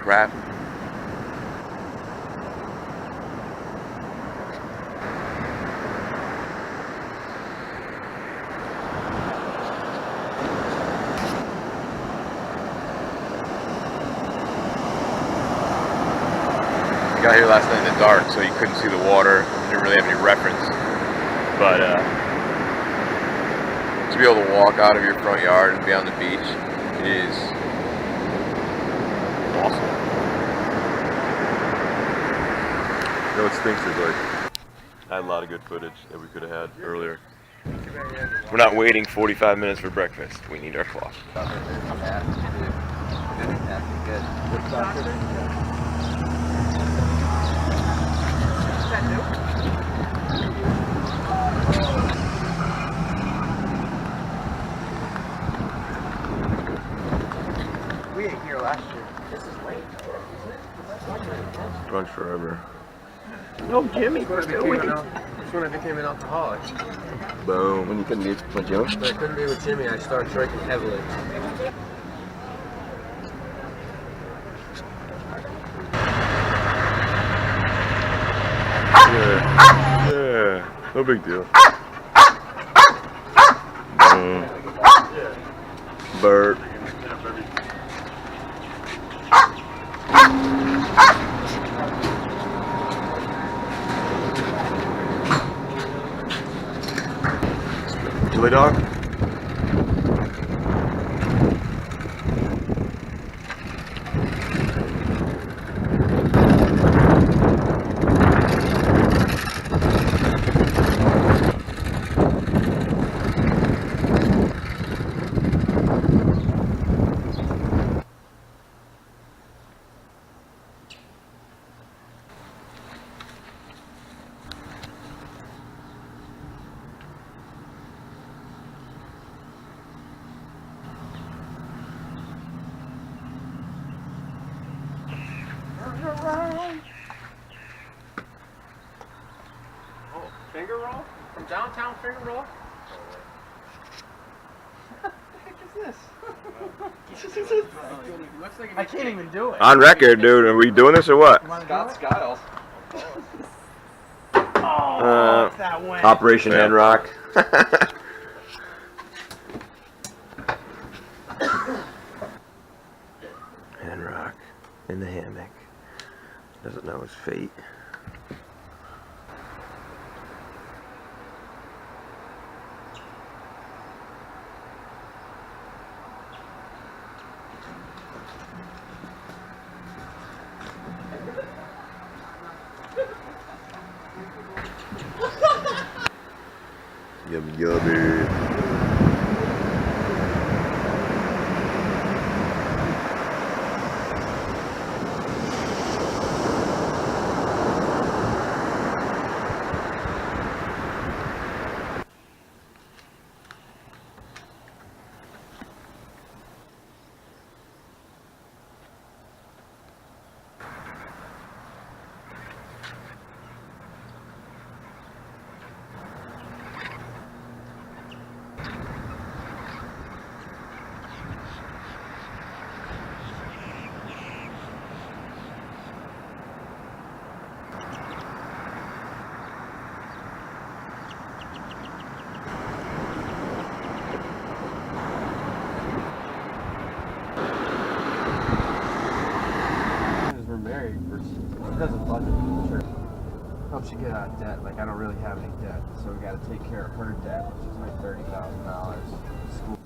crap. I got here last night in the dark, so you couldn't see the water. You didn't really have any reference. But to be able to walk out of your front yard and be on the beach is awesome. You know what stinks is like, I had a lot of good footage that we could have had earlier. We're not waiting 45 minutes for breakfast. We need our coffee. We ate here last year. This is late. Brunch forever. No, Jimmy. That's when I became an alcoholic. Boom. When you couldn't be with Jimmy? When I couldn't be with Jimmy, I started drinking heavily. Yeah, no big deal. Bert. Chili dog? Oh, finger roll? From downtown finger roll? What the heck is this? I can't even do it. On record, dude. Are we doing this or what? Scott Skiles. That went. Operation Hand Rock. Hand Rock in the hammock. Doesn't know his fate. Yummy, yummy. She doesn't budget for sure. Helps you get out of debt. Like, I don't really have any debt, so we got to take care of her debt, which is like $30,000. School.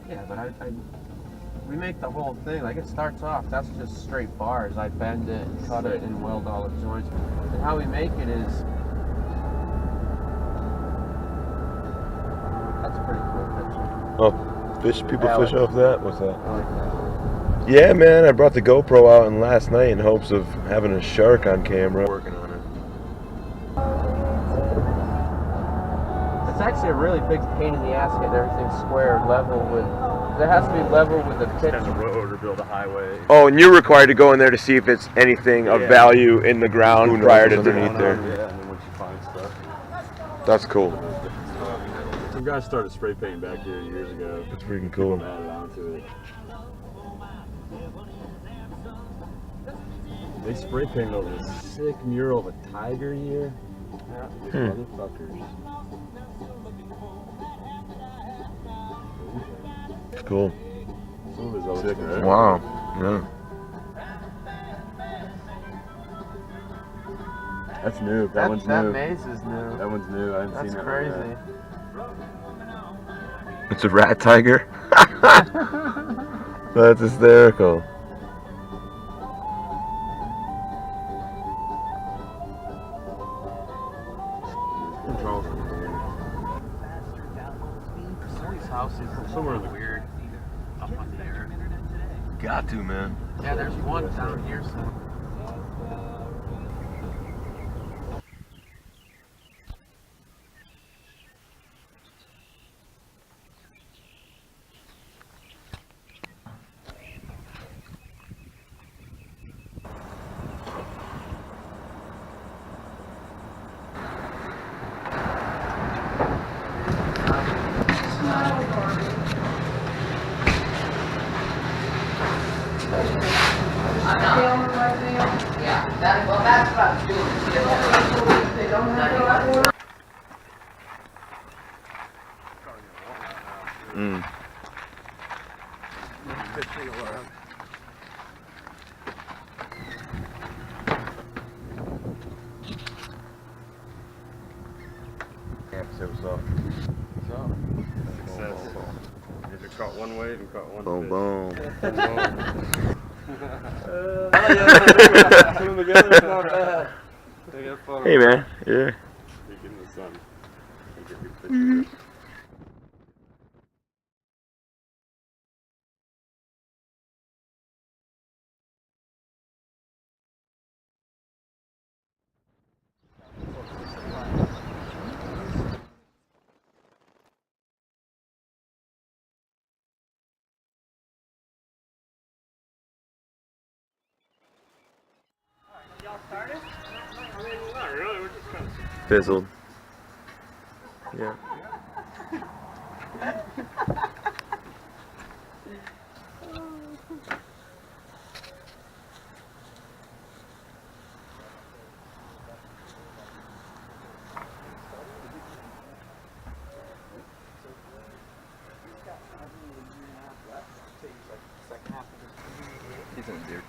Yeah, but we make the whole thing. Like, it starts off, that's just straight bars. I bend it and cut it and weld all the joints. And how we make it is, that's a pretty cool picture. Oh, people fish off that? What's that? I like that. Yeah, man, I brought the GoPro out in last night in hopes of having a shark on camera. Working on it. It's actually a really big pain in the ass getting everything square, level with. It has to be level with the pitch. Kind of road or build a highway. Oh, and you're required to go in there to see if it's anything of value in the ground prior to underneath there. Yeah, and then once you find stuff. That's cool. Some guys started spray painting back here years ago. That's freaking cool. People added on to it. They spray painted over this sick mural of a tiger here. Yeah. These motherfuckers. Cool. Some of his old Sick. right? Wow. Yeah. That's new. That one's new. That maze is new. That one's new. I haven't That's seen that crazy. one yet. It's a rat tiger. That's hysterical. These houses are Somewhere weird up on there. Got to, man. Yeah, there's one down here somewhere. Yeah, that's what I was doing. They don't have to. Yeah, so what's up? Success. If you caught one wave and caught one Boom, fish. boom. Put them together, it's not bad. Take a photo. Hey, man. Yeah. You get in the sun. Get your picture. Fizzled. Yeah. He's in a deer.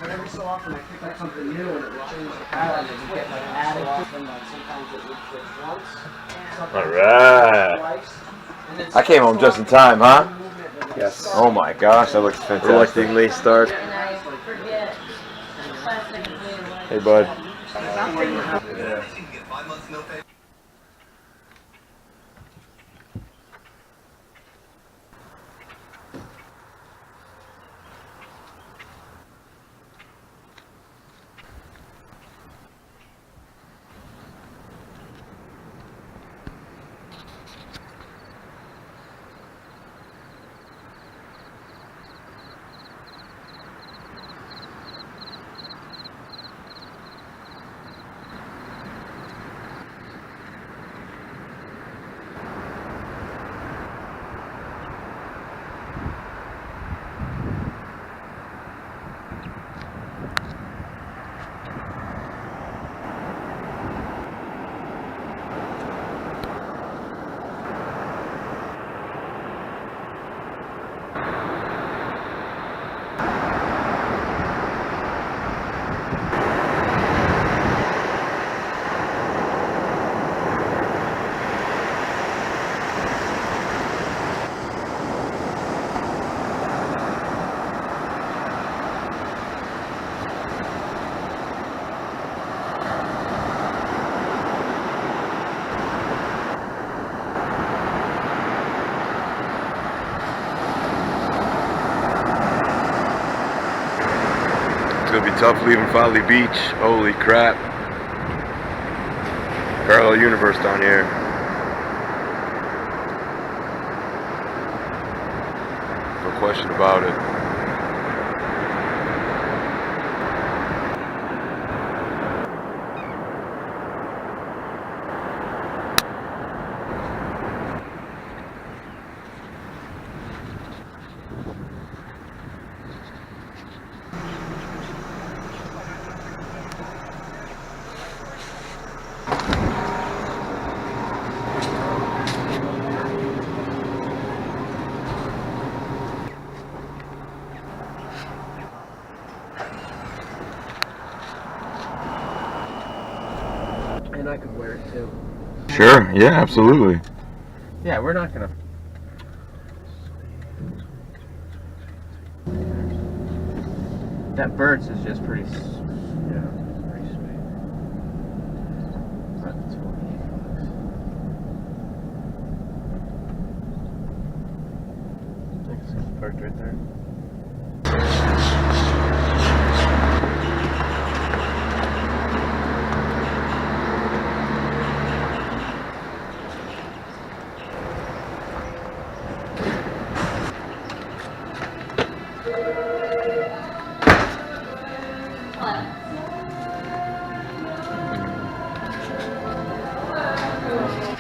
Every so often I pick up something new and it will change the pattern and you get like added to them. Like sometimes it would switch once, sometimes Alright. twice. And then I came home just in time, huh? Yes. Oh my gosh, that looks fantastic. Reluctingly start. Hey, bud. Yeah. gonna be tough leaving Folly Beach. Holy crap. Parallel universe down here. No question about it. And I could wear it too. Sure, yeah, absolutely. Yeah, we're not gonna. That Birds is just pretty. Yeah, pretty sweet. But it's $28. I think it's parked right there.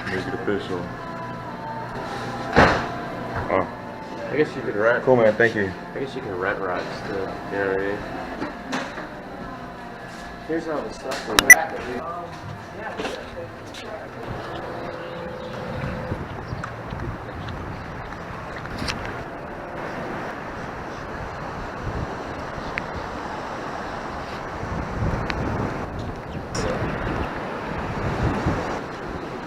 Make it official. Oh, I guess you could rent. cool, man. Thank you. I guess you can rent rides too. You know what I mean? Here's all the stuff from that.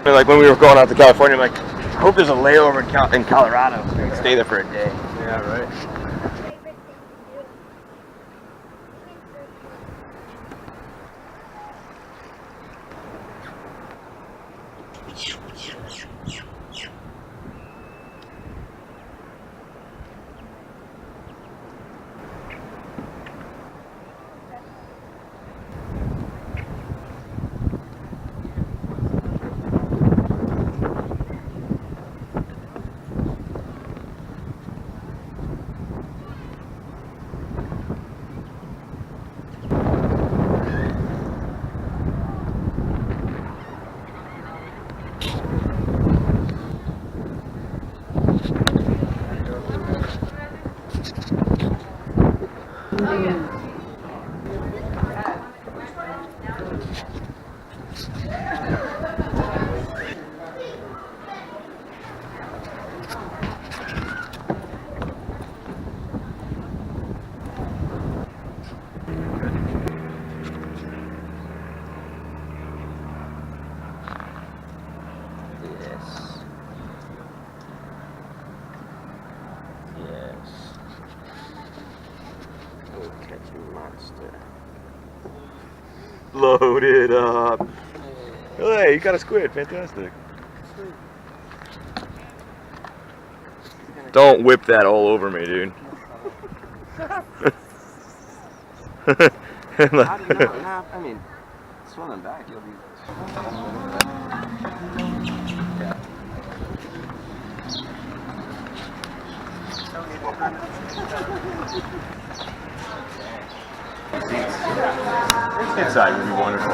Like when we were going out to California, I'm like, I hope there's a layover in Colorado so we can stay there for a day. Yeah, right. Yes. Yes. Oh, catching monster. Load it up. Hey, you got a squid. Fantastic. Don't whip that all over me, dude. How do you not have? I mean, swimming back, you'll be. Yeah. Inside would be wonderful.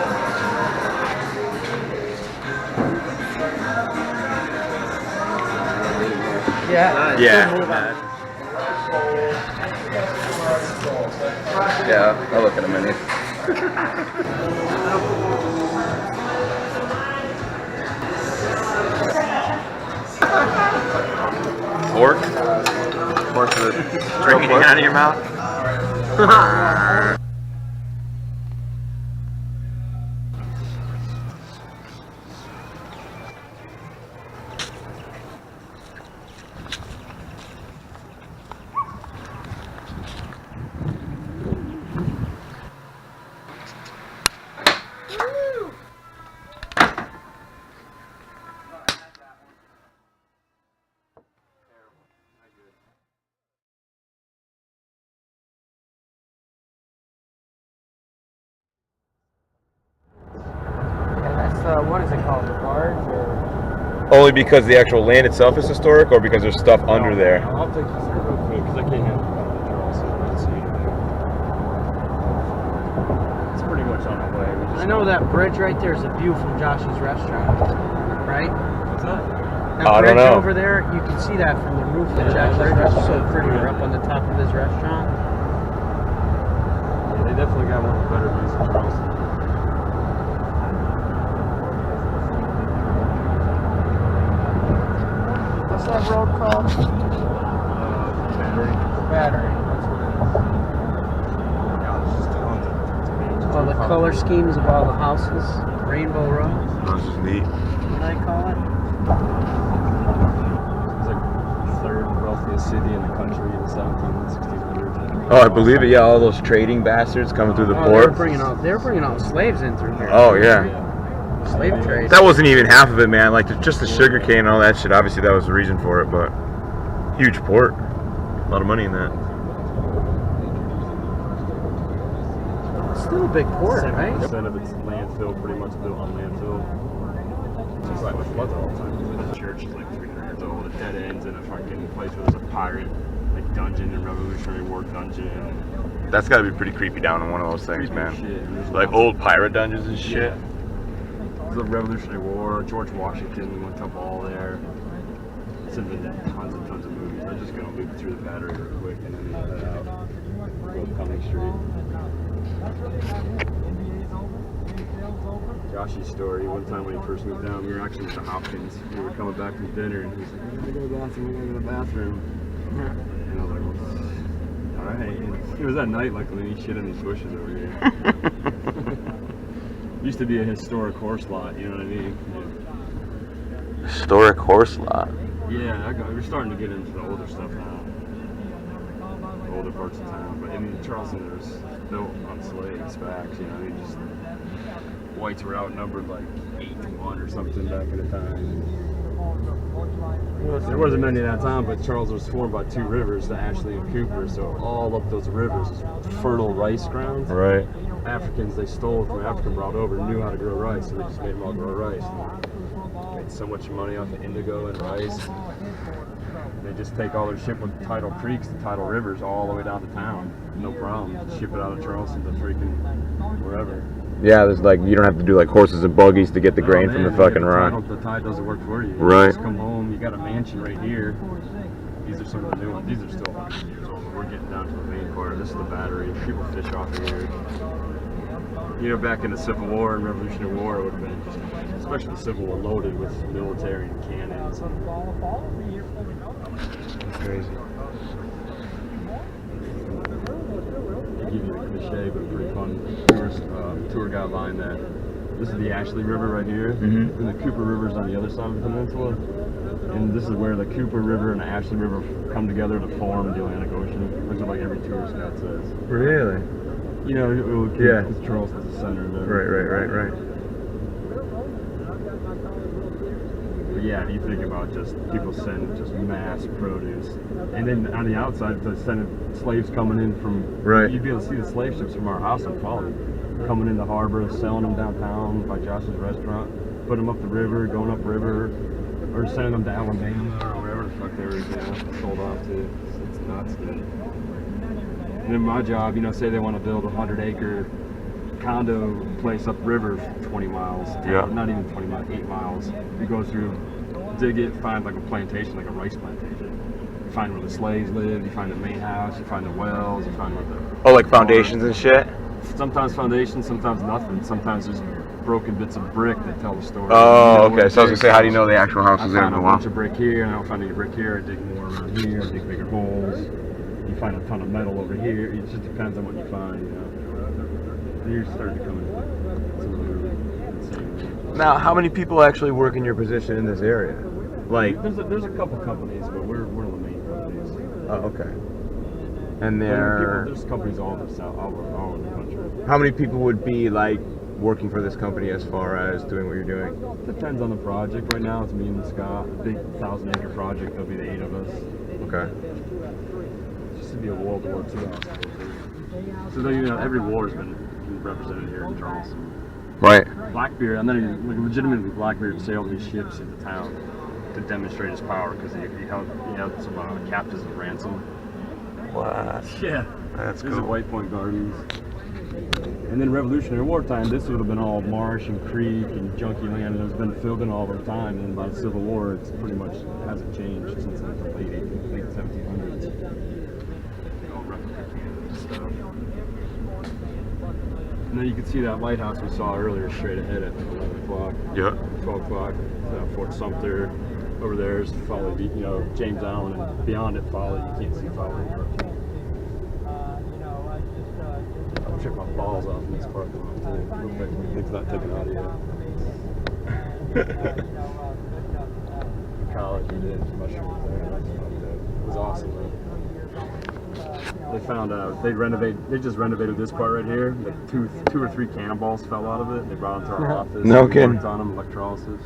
Yeah. Yeah. Yeah, I'll look at a minute. Pork? Pork with Drinking it out of your mouth? what is it called? The barge or? Only because the actual land itself is historic, or because there's stuff under there? I'll take you through real quick because I can't handle the Charleston. It's pretty much on the way. I know that bridge right there is a view from Josh's restaurant, right? What's that? That I don't bridge know. over there, you can see that from the roof of Josh's restaurant. It's so pretty. We're up on the top of his restaurant. Yeah, they definitely got one of the better views in Charleston. What's that road called? Battery. Battery. That's what it is. Yeah, there's just tons of All the color schemes of all the houses. Rainbow Road. That's just neat. What do they call it? It's like the third wealthiest city in the country in the 1700s, 1600s. Oh, I believe it. Yeah, all those trading bastards coming through the Oh, they were port. bringing all slaves in through here. Oh yeah. Slave trade. That wasn't even half of it, man. Like just the sugar cane and all that shit. Obviously, that was the reason for it, but huge port. A lot of money in that. It's still a big port, right? 7% of its landfill pretty much built on landfill. It's just like floods all the time. The church is like 300 years old. It dead ends in a fucking place where there's a pirate like dungeon and Revolutionary War dungeon. That's got to be pretty creepy down in one of those things, man. Shit. Like old pirate dungeons and shit. The Revolutionary War, George Washington went to a ball there. It's in tons and tons of movies. I'm just gonna loop through the battery real quick and then head out. Go up Cumming Street. Joshy's story, one time when he first moved down, we were actually with the Hopkins. We were coming back from dinner and he's like, I gotta go to the bathroom, I gotta go to the bathroom. And I was like, well, alright. It was at night, luckily, he shit in these bushes over here. Used to be a historic horse lot, you know what I mean? Historic horse lot. Yeah, we're starting to get into the older stuff now. The older parts of town. But in Charleston, there was built on slaves, facts, you know, they just, whites were outnumbered like 8-1 or something back in the time. There wasn't many at that time, but Charles was formed by two rivers, the Ashley and Cooper, so all up those rivers is fertile rice grounds. Right. Africans they stole from Africa, brought over, knew how to grow rice, so they just made them all grow rice. And made so much money off of indigo and rice. They just take all their shit with tidal creeks, the tidal rivers, all the way down to town. No problem. Ship it out of Charleston to freaking wherever. Yeah, there's like you don't have to do like horses and buggies to get the grain from the fucking rock. The tide doesn't work for you. Right. You just come home. You got a mansion right here. These are some of the new ones. These are still 100 years old. But we're getting down to the main part. This is the battery. People fish off here. You know, back in the Civil War and Revolutionary War, it would have been, just, especially the Civil War, loaded with military and cannons. That's crazy. They give you the cliche, but pretty fun tour guide line that this is the Ashley River right here, and the Cooper River's on the other side of the peninsula. And this is where the Cooper River and the Ashley River come together to form the Atlantic Ocean, which is like every tourist guide says. Really? You know, Yeah. because Charleston's the center of it. Right. But yeah, you think about just people send just mass produce, and then on the outside, they're sending slaves coming in from. Right. You'd be able to see the slave ships from our house in Folly, coming in the harbor, selling them downtown by Josh's restaurant, put them up the river, going up river, or sending them to Alabama or wherever the fuck they were sold off to. It's nuts, dude. And then my job, you know, say they want to build a 100-acre condo place upriver 20 miles. Yeah. Not even 20 miles, 8 miles. You go through, dig it, find like a plantation, like a rice plantation. You find where the slaves lived, you find the main house, you find the wells, you find what the... Oh, like foundations and shit? Sometimes foundations, sometimes nothing. Sometimes just broken bits of brick that tell the story. Oh, okay. So I was gonna say, how do you know the actual house I is there? found a bunch of brick here, and I don't find any brick here. I dig more around here, I dig bigger holes. You find a ton of metal over here. It just depends on what you find, you know. You're starting to come in some really insane. Now, how many people actually work in your position in this area? Like, There's a couple companies, but we're one of the main companies. oh, okay. And There's companies all over the south, all over the country. how many people would be like working for this company as far as doing what you're doing? Depends on the project. Right now, it's me and Scott. A big 1,000-acre project. There'll be the 8 of us. Okay. To be a World War II. So you know, every war has been represented here in Charleston. Right. Blackbeard, and then he legitimately Blackbeard sailed his ships into town to demonstrate his power because he held some captives at ransom. What? Yeah, That's this is cool. White Point Gardens. And then Revolutionary War time, this would have been all marsh and creek and junky land, and it's been filled in all the time. And by the Civil War, it's pretty much hasn't changed since like the late 1700s. All replica cannons and stuff. And then you can see that lighthouse we saw earlier straight ahead at 11 o'clock. Yeah. 12 o'clock. Fort Sumter. Over there is Folly Beach, James Island, and beyond it, Folly. You can't see Folly. I'll trip my balls off in this park. It's not taken out yet. College, we did mushrooms there. It was awesome, though. They found they just renovated this part right here. Like two or three cannonballs fell out of it. They brought them to our office. No We kidding. worked on them, electrolysis.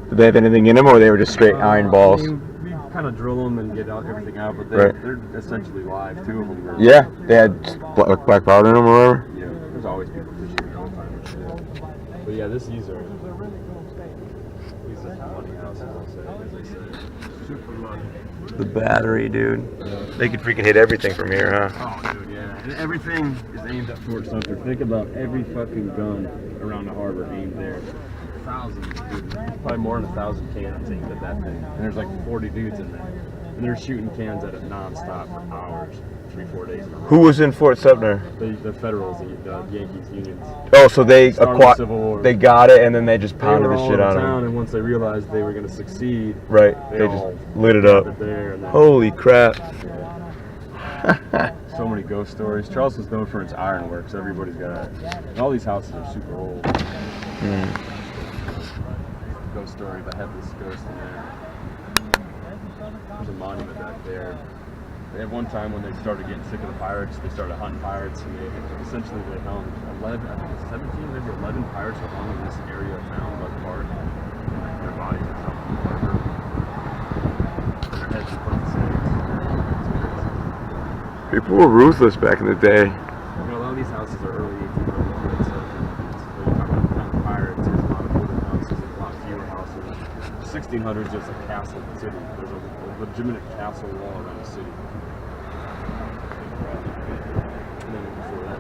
Did they have anything in them, or they were just straight iron balls? I mean, we kind of drill them and get everything out, but Right. they're essentially live. Two of them were. Yeah, they had black powder in them or whatever. Yeah, there's always people fishing all the time and shit. But yeah, these are money houses, I'll say, as they say. Super money. The battery, dude. They could freaking hit everything from here, huh? Oh, dude, yeah. And everything is aimed at Fort Sumter. Think about every fucking gun around the harbor aimed there. Thousands, dude. Probably more than 1,000 cannons aimed at that thing. And there's like 40 dudes in there. And they're shooting cans at it nonstop for hours, 3-4 days in a row. Who was in Fort Sumter? The Federals, the Yankees, Unions. Oh, so they Started the Civil War. they got it, and then they just They pounded were the all shit over out of town, them. and once they realized they were going to succeed, Right. they They all just lit it up. it there. And then, Holy crap. so many ghost stories. Charleston's known for its ironworks. Everybody's got and all these houses are super old. Ghost story, the headless ghost in there. There's a monument back there. At one time when they started getting sick of the pirates, they started hunting pirates, and they hung 11, I think it's 17, maybe 11 pirates were hung in this area of town by the park. Their bodies are found in the harbor. Their heads are put in sand. People were ruthless back in the day. A lot of these houses are early 1800s. So you're talking about the time of pirates, there's a lot of older houses, there's a lot fewer houses. 1600s just a castle city. There's a legitimate castle wall around the city. And then before that,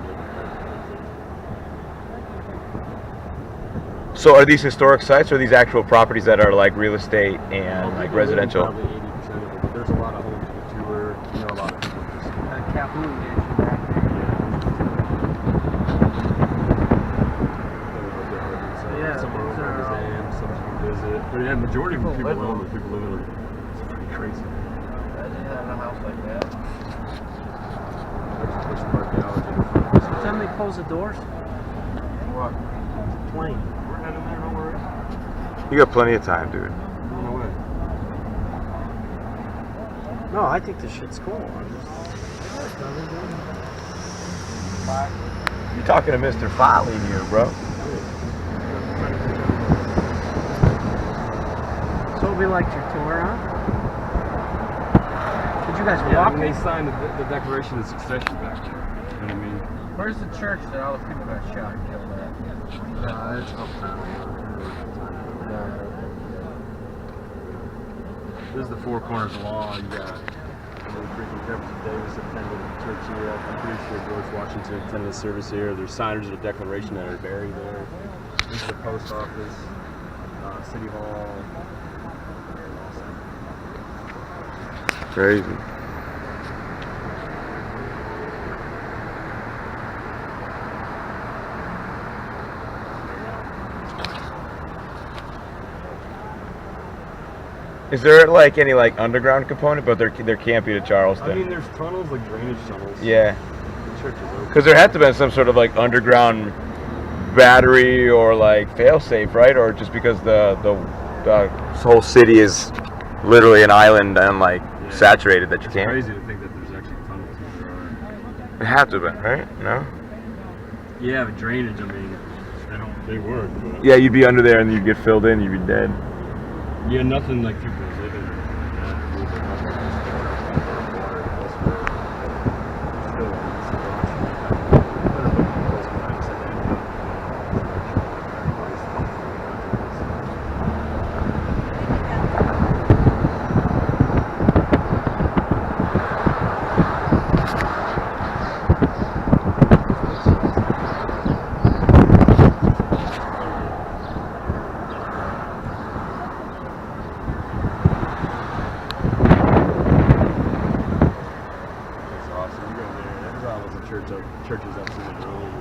So are these historic sites, or are these actual properties that are like real estate and like residential? Probably 80% of it, but there's a lot of homes to tour. A lot of people just. Calhoun Mansion back there. Yeah, Some are these open are, museums, some you can visit. But yeah, majority of people live own in them. People live in them. It's pretty crazy. Imagine having a house like that. There's archaeology. What time they close the doors? What? Plane. We're heading there, don't worry. You got plenty of time, dude. No way. No, I think this shit's cool. You're talking to Mr. Folly here, bro. So we liked your tour, huh? Did you guys Yeah, walk? when they signed the Declaration of Succession back there. You know what I mean? Where's the church that all the people got shot and killed at? It's uptown. This is the Four Corners of Law. You got freaking Jefferson Davis attended the church here. I'm pretty sure George Washington attended the service here. There's signers of the Declaration that are buried there. This is the post office, City Hall. Crazy. Is there like any like underground component? But there can't be to Charleston. I mean, there's tunnels, like drainage tunnels. Yeah, The church is open. because there had to have been some sort of like underground battery or like failsafe, right? Or just because the whole city is literally an island and like saturated that you It's can't. crazy to think that there's actually tunnels. But there are. It had to have been, right? No. Yeah, but drainage, I mean, they work. But Yeah, you'd be under there and you'd get filled in, you'd be dead. yeah, nothing like people live in. Yeah, churches I've seen it earlier.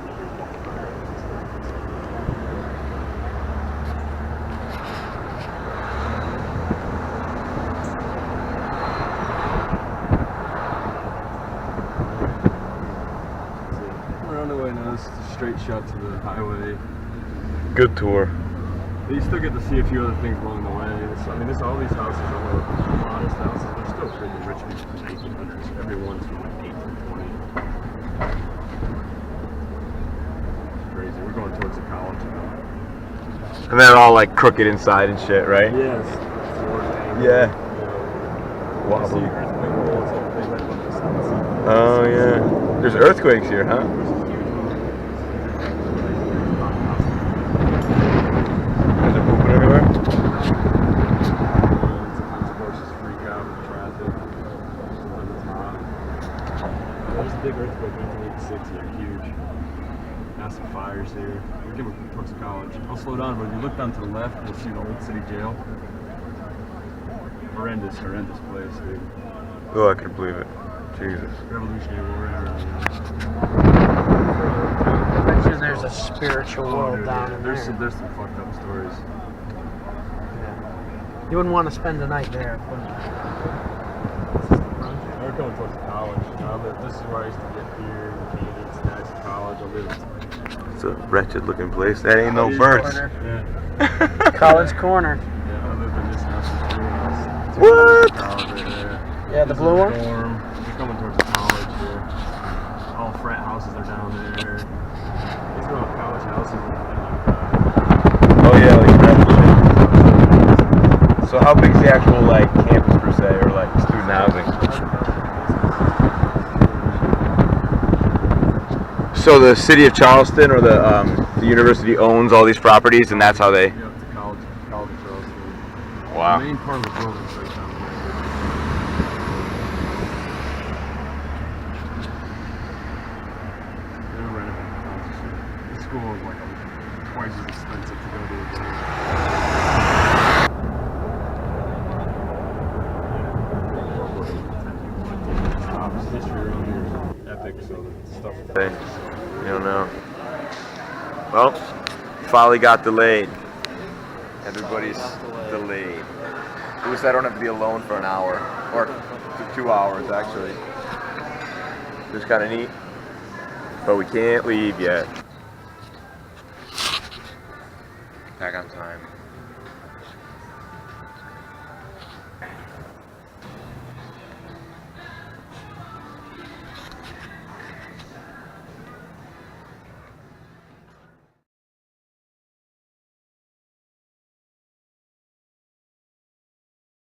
We're on the way now. This is a straight shot to the highway. Good tour. But you still get to see a few other things along the way. All these houses are modest houses. They're still pretty rich from the 1800s. Every one's from like 1820. It's crazy. We're going towards the college now. And they're all like crooked inside and shit, right? Yes. Yeah. Wobbly. Oh yeah. There's earthquakes here, huh? Is it pooping everywhere? There's a big earthquake in 1986 here, huge. Massive fires here. We're getting towards the college. I'll slow down, but if you look down to the left, you'll see the old city jail. Horrendous place, dude. Oh, I can believe it. Jesus. Revolutionary War era. I bet you there's a spiritual world down in There's there. some fucked up stories. Yeah. You wouldn't want to spend the night there. We're going towards the college. This is where I used to get beer and candy and snacks at college. I live It's a wretched looking place. That ain't no birds. Yeah. College Corner. Yeah, I lived in this house for 3 months. What? College right there. Yeah, the This blue is one? a dorm. We're coming towards the college here. All frat houses are down there. These are all college houses. Oh yeah, like that shit. So how big is the actual like campus per se, or like student housing? So the city of Charleston or the university owns all these properties, and that's how they. Yeah, it's a college of Charleston. Wow. The main part of the building is right down there. They're renovating the college. The school is like twice as expensive to go to again. History around here is epic, so the stuff. Hey, you don't know. Well, Folly got delayed. Everybody's delayed. At least I don't have to be alone for an hour, or 2 hours actually. Just kind of neat, but we can't leave yet. Back on time.